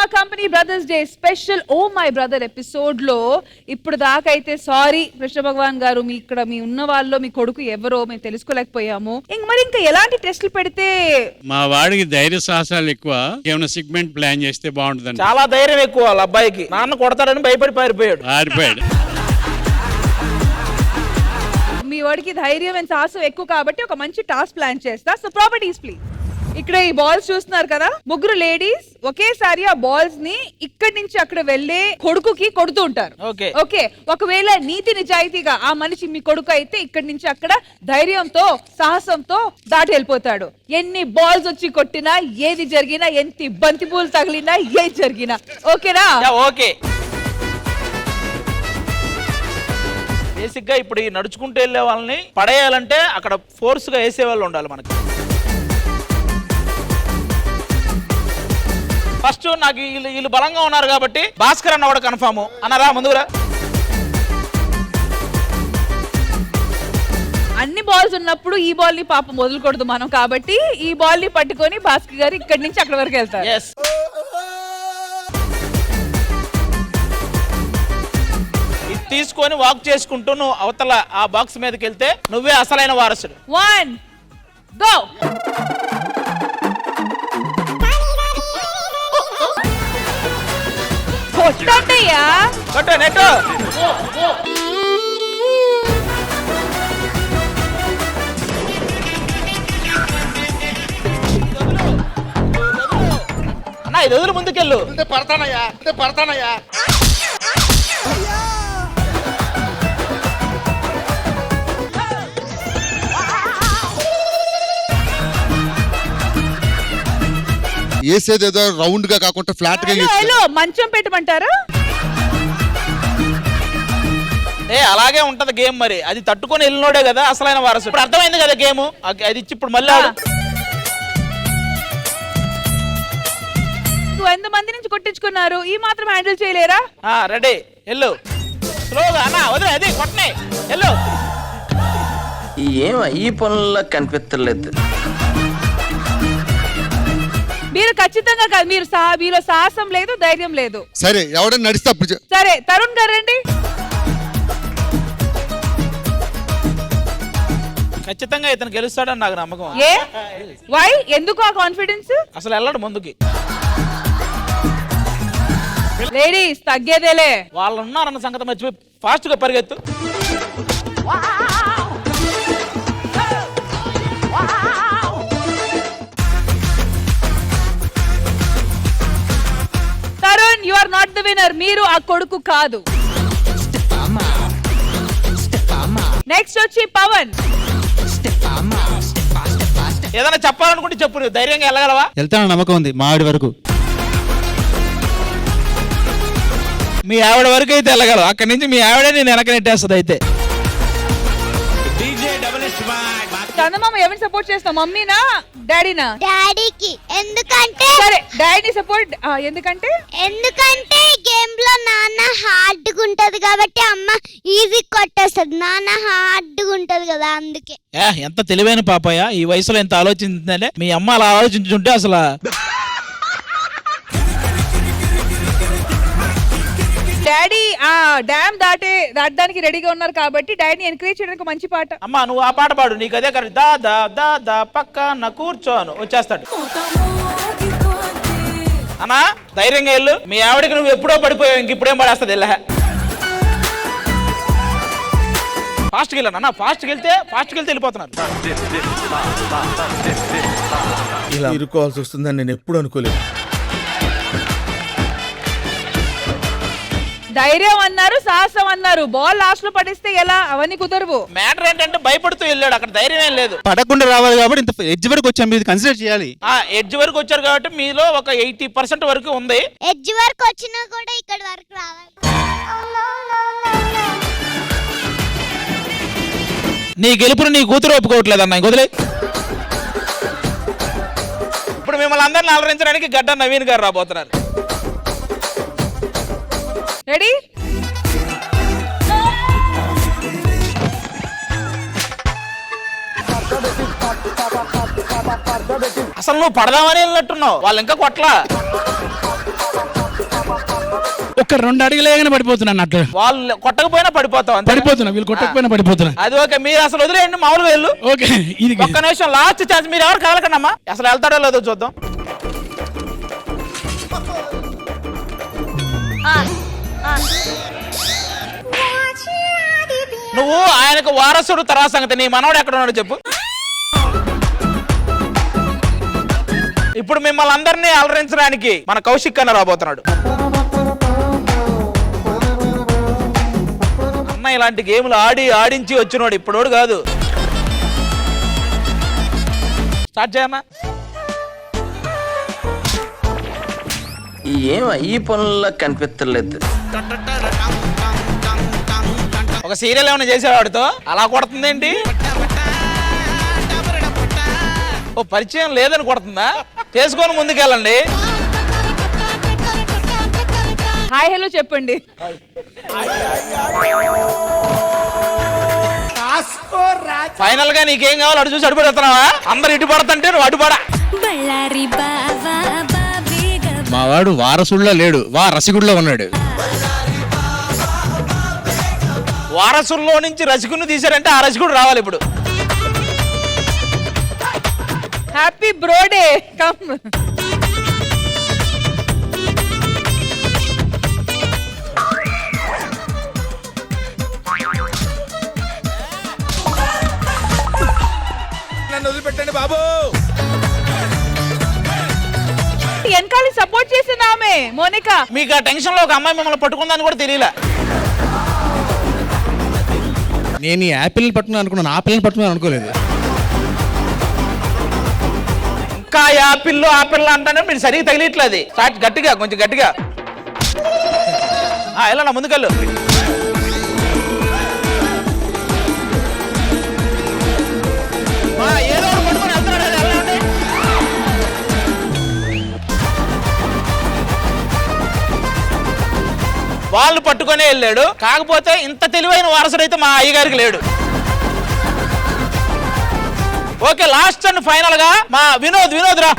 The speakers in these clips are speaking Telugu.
Cinema company brothers day special oh my brother episode లో ఇప్పుడు దాకా అయితే సారీ కృష్ణ భగవాన్ గారు, మీ ఉన్న వాళ్ళలో మీ కొడుకు ఎవరో మేము తెలుసుకోలేకపోయాము. ఇంకా ఎలాంటి టెస్టులు పెడితే మా వాడికి ధైర్య సాహసాలు ఎక్కువ. ఏమైనా సిగ్మెంట్ ప్లాన్ చేస్తే బాగుంటుందండి. చాలా ధైర్యం ఎక్కువ వాళ్ళ అబ్బాయికి. నాన్న కొడతాడని భయపడి పారిపోయాడు. మీ వాడికి ధైర్యం అండ్ సాహసం ఎక్కువ కాబట్టి ఒక మంచి టాస్క్ ప్లాన్ చేస్తా. So properties please. ఇక్కడ ఈ బాల్స్ చూస్తున్నారు కదా, ముగ్గురు లేడీస్ ఒకేసారి ఆ బాల్స్ ని ఇక్కడి నుంచి అక్కడ వెళ్లే కొడుకుకి కొడుతూ ఉంటారు. ఓకే, ఒకవేళ నీతి నిజాయితీగా ఆ మనిషి మీ కొడుకు అయితే ఇక్కడి నుంచి అక్కడ ధైర్యంతో సాహసంతో దాటి వెళ్ళిపోతాడు. ఎన్ని బాల్స్ వచ్చి కొట్టినా, ఏది జరిగినా, ఎంత బంతి పూలు తగిలినా, ఏది జరిగినా ఓకేనా? ఓకే. బేసిక్ గా ఇప్పుడు ఈ నడుచుకుంటూ వెళ్లే వాళ్ళని పడేయాలంటే అక్కడ ఫోర్స్ గా వేసే వాళ్ళు ఉండాలి మనకి. ఫస్ట్ నాకు వీళ్ళు బలంగా ఉన్నారు కాబట్టి భాస్కర్ అన్న కూడా కన్ఫర్మ్ అన్నారా? ముందుగా అన్ని బాల్స్ ఉన్నప్పుడు ఈ బాల్ ని పాపం వదలకూడదు మనం, కాబట్టి ఈ బాల్ ని పట్టుకొని భాస్కర్ గారు ఇక్కడి నుంచి అక్కడి వరకు వెళ్తారు. ఇది తీసుకొని వాక్ చేసుకుంటూ నువ్వు అవతల ఆ బాక్స్ మీదకి వెళ్తే నువ్వే అసలైన వారసుడు. 1 గో. కొట్టయ్యా, కొట్టు నెట్. అన్నా ఇది వదిలి ముందుకెళ్ళు. పడతానయ్యా. వేసేదేదో రౌండ్ గా కాకుండా ఫ్లాట్ గా. మంచం పెట్టమంటారా? అలాగే ఉంటది గేమ్. మరి అది తట్టుకొని వెళ్ళినోడే కదా అసలైన వారసు. ఇప్పుడు అర్థమైంది కదా గేమ్. అది ఇచ్చి ఇప్పుడు మళ్ళీ ఎంతమంది నుంచి కొట్టించుకున్నారు, ఈ మాత్రం హ్యాండిల్ చేయలేరా? రెడీ వెళ్ళు. స్లోగా అన్నా వదిలే, అది కొట్టనే వెళ్ళు. ఏం ఈ పనుల్లో కనిపించలేదు. మీరు ఖచ్చితంగా కాదు, మీలో సాహసం లేదు, ధైర్యం లేదు. సరే ఎవడన్నా నడిస్తే సరే తరుణ్ గారు రండి. ఖచ్చితంగా ఇతను గెలుస్తాడని నాకు నమ్మకం. వై ఎందుకు ఆ కాన్ఫిడెన్స్? అసలు వెళ్ళాడు ముందుకి. లేడీస్ తగ్గేదేలే. వాళ్ళు ఉన్నారన్న సంగతి మర్చిపోయి ఫాస్ట్ గా పరిగెత్తు. Tarun, you are not the winner. మీరు ఆ కొడుకు కాదు. నెక్స్ట్ వచ్చి పవన్. ఏదైనా చెప్పాలనుకుంటే చెప్పు. ధైర్యంగా వెళ్ళగలవా? వెళ్తాను నమ్మకం ఉంది మా ఆవిడ వరకు. మీ ఆవిడ వరకు అయితే వెళ్ళగలవు. అక్కడి నుంచి మీ ఆవిడే నేను వెనక నెట్టేస్తుంది. అయితే చందమామ ఎవరిని సపోర్ట్ చేస్తావు, మమ్మీనా డాడీనా? డాడీకి. ఎందుకంటే సరే డాడీ సపోర్ట్. ఎందుకంటే గేమ్ లో నాన్న హార్డ్ గా ఉంటది కాబట్టి అమ్మ ఈజీ కొట్టేస్తుంది. నాన్న హార్డ్ గా ఉంటది కదా, అందుకే. ఎంత తెలివైన పాపయ్య, ఈ వయసులో ఎంత ఆలోచించిందంటే. మీ అమ్మ అలా ఆలోచించుంటే అసలు. డాడీ ఆ డ్యామ్ దాటడానికి రెడీగా ఉన్నారు కాబట్టి డాడీని ఎంకరేజ్ చేయడానికి మంచి పాట. అమ్మా నువ్వు ఆ పాట పాడు, నీకు అదే కరెక్ట్. దా దా దా పక్కన కూర్చోను వచ్చేస్తాడు. అన్నా ధైర్యంగా వెళ్ళు. మీ ఆవిడకి నువ్వు ఎప్పుడో పడిపోయావు, ఇంక ఇప్పుడేం పడేస్తుంది. వెళ్ళా ఫాస్ట్కి వెళ్ళాను అన్న. ఫాస్ట్కి వెళ్తే వెళ్ళిపోతున్నారు. ఇలా ఇరుకోవాల్సి వస్తుందని నేను ఎప్పుడు అనుకోలేదు. ధైర్యం అన్నారు, సాహసం అన్నారు, బాల్ లాస్ట్ లో పడిస్తే ఎలా? అవన్నీ కుదరవు. మ్యాటర్ ఏంటంటే భయపడుతూ వెళ్ళాడు, అక్కడ ధైర్యం ఏం లేదు. పడకుండా రావాలి కాబట్టి ఇంత ఎడ్జ్ వరకు వచ్చాం, మీరు కన్సిడర్ చేయాలి. ఎడ్జ్ వరకు వచ్చారు కాబట్టి మీలో ఒక 80% వరకు ఉంది. ఎడ్జ్ వరకు వచ్చినా కూడా ఇక్కడ వరకు రావాలి. నీ గెలుపుని నీ కూతురు ఒప్పుకోవట్లేదు అన్న. వదిలే. ఇప్పుడు మిమ్మల్ని అందరిని అలరించడానికి గడ్డ నవీన్ గారు రాబోతున్నారు. రెడీ? అసలు నువ్వు పడదామని వెళ్ళినట్టున్నావు, వాళ్ళు ఇంకా కొట్లా. ఒక 2 అడుగులేగానే పడిపోతున్నాను అట్లా వాళ్ళు కొట్టకపోయినా పడిపోతాం అంతే. పడిపోతున్నా, వీళ్ళు కొట్టకపోయినా పడిపోతున్నా. అది ఓకే, మీరు అసలు వదిలేయండి మామూలుగా వెళ్ళు. ఓకే, ఇది ఒక్క నిమిషం లాస్ట్ ఛాన్స్, మీరు ఎవరు కదలకండి అమ్మా, అసలు వెళ్తాడో లేదో చూద్దాం. నువ్వు ఆయనకు వారసుడు తర్వాత సంగతి, నీ మనవడు ఎక్కడ ఉన్నాడో చెప్పు. ఇప్పుడు మిమ్మల్ని అందరినీ అలరించడానికి మన కౌశిక్ అన్న రాబోతున్నాడు. అన్న ఇలాంటి గేమ్లు ఆడించి వచ్చినోడు ఇప్పుడోడు కాదు. స్టార్ట్ చేయన్నా. ఏం ఈ పనుల్లో కనిపించలేదు. ఒక సీరియల్ ఏమైనా చేసేవాడితో అలా కొడుతుందేంటి? ఓ పరిచయం లేదని కొడుతుందా? చేసుకొని ముందుకెళ్ళండి. హాయ్ హలో చెప్పండి. ఫైనల్ గా నీకేం కావాలి అటు చూసి అడుపడుతున్నావా? అందరు ఇటు పడుతుంటే నువ్వు అటుపడా. మా వాడు వారసుడిలో లేడు, రసికుడిలో ఉన్నాడు. వారసుల్లో నుంచి రసికుని తీశారంటే ఆ రసికుడు రావాలి ఇప్పుడు. హ్యాపీ బ్రోడే కమ్. నన్ను వదిలిపెట్టండి బాబు. వెనకాల సపోర్ట్ చేసిన ఆమె మోనికా. మీకు ఆ టెన్షన్ లో ఒక అమ్మాయి మిమ్మల్ని పట్టుకుందని కూడా తెలియలే. నేను ఈ యాపిల్ పట్టుకున్నాను అనుకున్నాను, ఆపిల్ని పట్టుకున్నాను అనుకోలేదు. ఇంకా యాపిల్ అంటానే మీరు సరిగ్గా తగిలిట్లేదు. స్టార్ట్ గట్టిగా, కొంచెం గట్టిగా వెళ్ళనా ముందుకెళ్ళు. ఏదో ఒకటి పట్టుకొని వెళ్తున్నాడు, అది వెళ్ళండి. వాళ్ళు పట్టుకొని వెళ్ళాడు. కాకపోతే ఇంత తెలివైన వారసుడు అయితే మా అయ్యగారికి లేడు. ఓకే, లాస్ట్ అండ్ ఫైనల్ గా మా వినోద్ రా.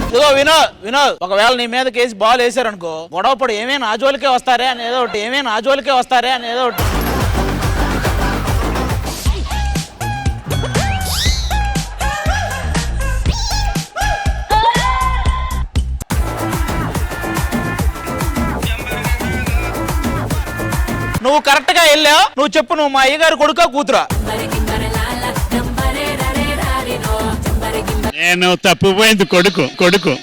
ఇదిగో వినోద్, ఒకవేళ నీ మీద కేసు బాల్ వేసారనుకో, గొడవపడు ఏమైనా ఆ జోలికే వస్తారే అని ఏదో ఒకటి. నువ్వు కరెక్ట్ గా వెళ్ళావు. నువ్వు చెప్పు, నువ్వు మా అయ్యగారు కొడుకా కూతురా? నేను తప్పిపోయింది కొడుకు.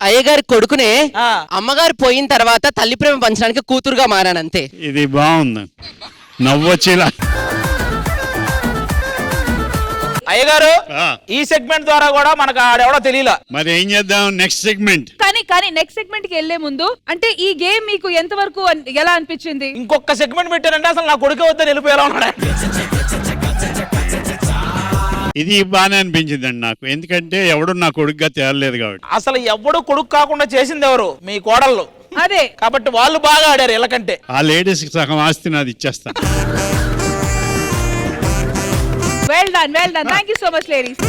అయ్యగారి కొడుకునే ఆ. అమ్మగారు పోయిన తర్వాత తల్లి ప్రేమ పంచడానికి కూతురుగా మారానంతే. ఇది బాగుంది, నవ్వొచ్చేలా. అయ్యగారు ఆ. ఈ సెగ్మెంట్ ద్వారా కూడా మనకు ఆడెవడో తెలియలా. మరి ఏం చేద్దాం నెక్స్ట్ సెగ్మెంట్? కానీ నెక్స్ట్ సెగ్మెంట్ కి వెళ్లే ముందు అంటే ఈ గేమ్ మీకు ఎంత వరకు ఎలా అనిపించింది? ఇంకొక సెగ్మెంట్ పెట్టారంటే అసలు నా కొడుకే వద్దని వెళ్ళిపోయేలా ఉన్నాడు. ఇది బాగానే అనిపించిందండి నాకు, ఎందుకంటే ఎవడు నా కొడుకుగా తేలలేదు కాబట్టి. అసలు ఎవడు కొడుకు కాకుండా చేసింది ఎవరు? మీ కోడళ్ళు. అదే కాబట్టి వాళ్ళు బాగా ఆడారు వీళ్ళకంటే. ఆ లేడీస్ కి సగం ఆస్తి నాది ఇచ్చేస్తాను. Well done. Thank you so much ladies.